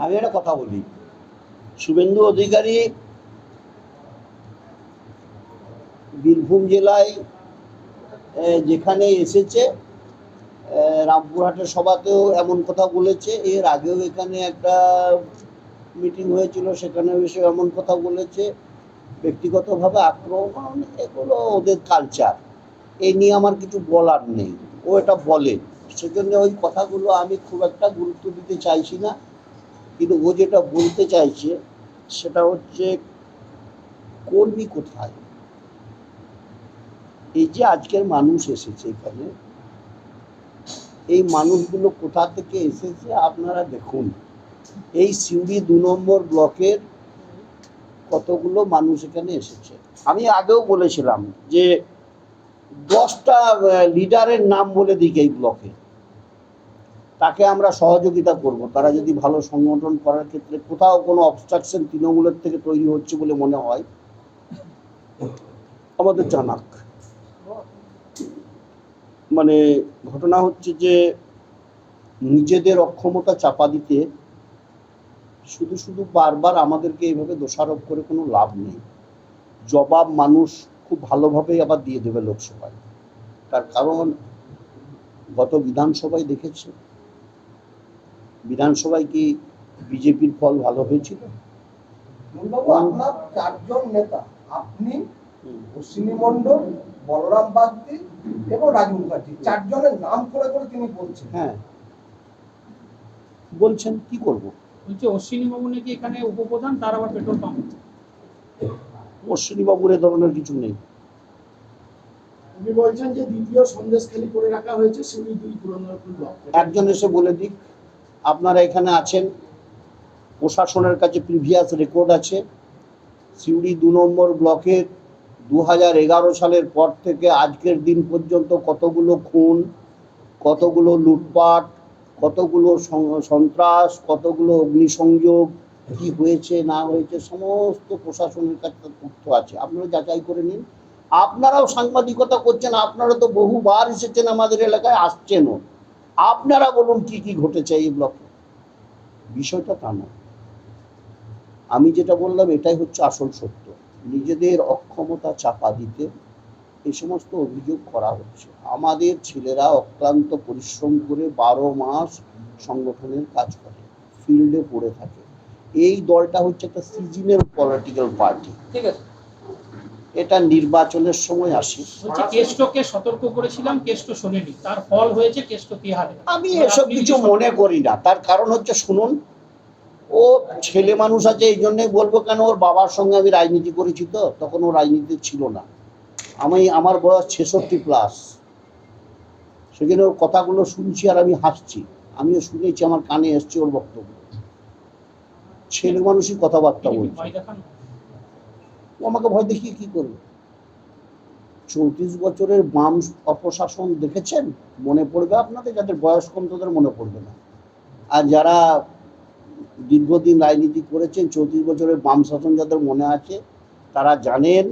আমি একটা কথা বলি, শুভেন্দু অধিকারী বীরভূম জেলায় যেখানে এসেছে, রামপুরহাটের সভাতেও এমন কথা বলেছে, এর আগেও এখানে একটা মিটিং হয়েছিল সেখানেও এসে এমন কথা বলেছে। ব্যক্তিগতভাবে আক্রমণ এগুলো ওদের কালচার, এই নিয়ে আমার কিছু বলার নেই, ও এটা বলে, সেজন্য ওই কথাগুলো আমি খুব একটা গুরুত্ব দিতে চাইছি না। কিন্তু ও যেটা বলতে চাইছে সেটা হচ্ছে কর্মী কোথায়। এই যে আজকের মানুষ এসেছে এখানে, এই মানুষগুলো কোথা থেকে এসেছে আপনারা দেখুন। এই সিউড়ি 2 নম্বর ব্লকের কতগুলো মানুষ এখানে এসেছে। আমি আগেও বলেছিলাম যে 10টা লিডারের নাম বলে দিক এই ব্লকে, তাকে আমরা সহযোগিতা করব। তারা যদি ভালো সংগঠন করার ক্ষেত্রে কোথাও কোনো অবস্ট্রাকশন তৃণমূলের থেকে তৈরি হচ্ছে বলে মনে হয় আমাদের জানাক। মানে ঘটনা হচ্ছে যে নিজেদের অক্ষমতা চাপা দিতে শুধু শুধু বারবার আমাদেরকে এইভাবে দোষারোপ করে কোনো লাভ নেই। জবাব মানুষ খুব ভালোভাবেই আবার দিয়ে দেবে লোকসভায়। তার কারণ গত বিধানসভায় দেখেছে, বিধানসভায় কি বিজেপির ফল ভালো হয়েছিল? আপনার 4 জন নেতা, আপনি, অশ্বিনী মণ্ডল, বলরাম বাগদি এবং রাজু মুখার্জি, 4 জনের নাম করে করে তিনি বলছেন। হ্যাঁ বলছেন, কি করব? বলছে অশ্বিনী বাবু নাকি এখানে উপপ্রধান, তার আবার পেট্রোল পাম্প। অশ্বিনী বাবুর এ ধরনের কিছু নেই। উনি বলছেন যে দ্বিতীয় সন্দেশখালী করে রাখা হয়েছে সিউড়ি 2 পুরন্দরপুর ব্লক। একজন এসে বলে দিক, আপনারা এখানে আছেন, প্রশাসনের কাছে প্রিভিয়াস রেকর্ড আছে। সিউড়ি 2 নম্বর ব্লকের 2011 সালের পর থেকে আজকের দিন পর্যন্ত কতগুলো খুন, কতগুলো লুটপাট, কতগুলো সন্ত্রাস, কতগুলো অগ্নিসংযোগ, কি হয়েছে না হয়েছে সমস্ত প্রশাসনের কাছে তথ্য আছে। আপনারা যাচাই করে নিন। আপনারাও সাংবাদিকতা করছেন, আপনারা তো বহুবার এসেছেন আমাদের এলাকায়, আসছেনও। আপনারা বলুন কি কি ঘটেছে এই ব্লকে। বিষয়টা তা নয়, আমি যেটা বললাম এটাই হচ্ছে আসল সত্য। নিজেদের অক্ষমতা চাপা দিতে এই সমস্ত অভিযোগ করা হচ্ছে। আমাদের ছেলেরা অক্লান্ত পরিশ্রম করে 12 মাস সংগঠনের কাজ করে, ফিল্ডে পড়ে থাকে। এই দলটা হচ্ছে একটা সিজনাল পলিটিক্যাল পার্টি, ঠিক আছে। এটা নির্বাচনের সময় আসে। বলছে কেষ্টকে সতর্ক করেছিলাম, কেষ্ট শোনেনি, তার ফল হয়েছে কেষ্ট তিহারে। আমি এসব কিছু মনে করি না। তার কারণ হচ্ছে শুনুন, ও ছেলে মানুষ আছে, এই জন্যই বলবো কেন, ওর বাবার সঙ্গে আমি রাজনীতি করেছি, তো তখন ও রাজনীতি ছিল না। আমার বয়স 66+। সেখানে ওর কথাগুলো শুনছি আর আমি হাসছি। আমিও শুনেছি, আমার কানে এসছে ওর বক্তব্য। ছেলে মানুষই কথাবার্তা বলছে। ও আমাকে ভয় দেখিয়ে কি করবে? 34 বছরের বাম অপশাসন দেখেছেন, মনে পড়বে আপনাদের, যাদের বয়স কম তাদের মনে পড়বে না। আর যারা দীর্ঘদিন রাজনীতি করেছেন, 34 বছরের বাম শাসন যাদের মনে আছে, তারা জানেন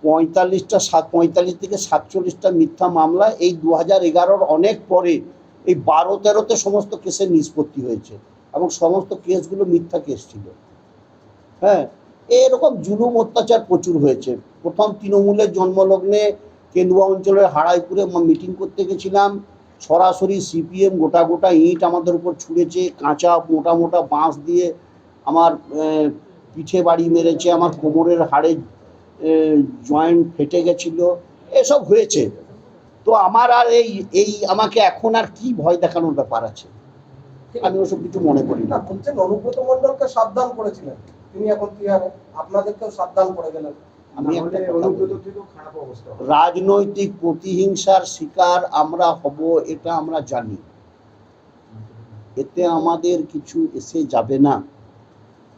45 থেকে 47টা মিথ্যা মামলা এই 2011-র অনেক পরে এই 12-13-তে সমস্ত কেসের নিষ্পত্তি হয়েছে, এবং সমস্ত কেসগুলো মিথ্যা কেস ছিল। হ্যাঁ, এরকম জুলুম অত্যাচার প্রচুর হয়েছে। প্রথম তৃণমূলের জন্মলগ্নে কেন্দুয়া অঞ্চলের হারাইপুরে মিটিং করতে গেছিলাম, সরাসরি সিপিএম গোটা গোটা ইট আমাদের উপর ছুঁড়েছে, কাঁচা মোটা মোটা বাঁশ দিয়ে আমার পিঠে বাড়ি মেরেছে, আমার কোমরের হাড়ে জয়েন্ট ফেটে গেছিল, এসব হয়েছে। তো আমার আর এই আমাকে এখন আর কি ভয় দেখানোর ব্যাপার আছে? আমি ওসব কিছু মনে করি না। বলছেন অনুব্রত মণ্ডলকে সাবধান করেছিলেন, তিনি এখন তিহারে, আপনাদেরকেও সাবধান করে গেলেন। আমি একটা রাজনৈতিক প্রতিহিংসার শিকার আমরা হব, এটা আমরা জানি। এতে আমাদের কিছু এসে যাবে না।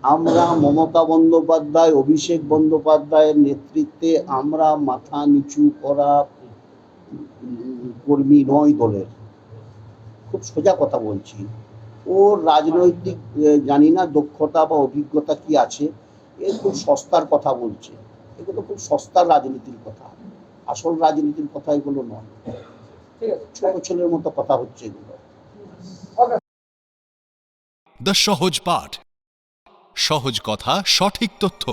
আমরা মমতা বন্দ্যোপাধ্যায়, অভিষেক বন্দ্যোপাধ্যায়ের নেতৃত্বে আমরা মাথা নিচু করা কর্মী নয় দলের। খুব সোজা কথা বলছি। ওর রাজনৈতিক জানি না দক্ষতা বা অভিজ্ঞতা কি আছে, এ খুব সস্তার কথা বলছে। এগুলো খুব সস্তার রাজনীতির কথা, আসল রাজনীতির কথা এগুলো নয়। ছোট ছেলের মতো কথা হচ্ছে এগুলো। দ্য সহজ পাঠ, সহজ কথা, সঠিক তথ্য।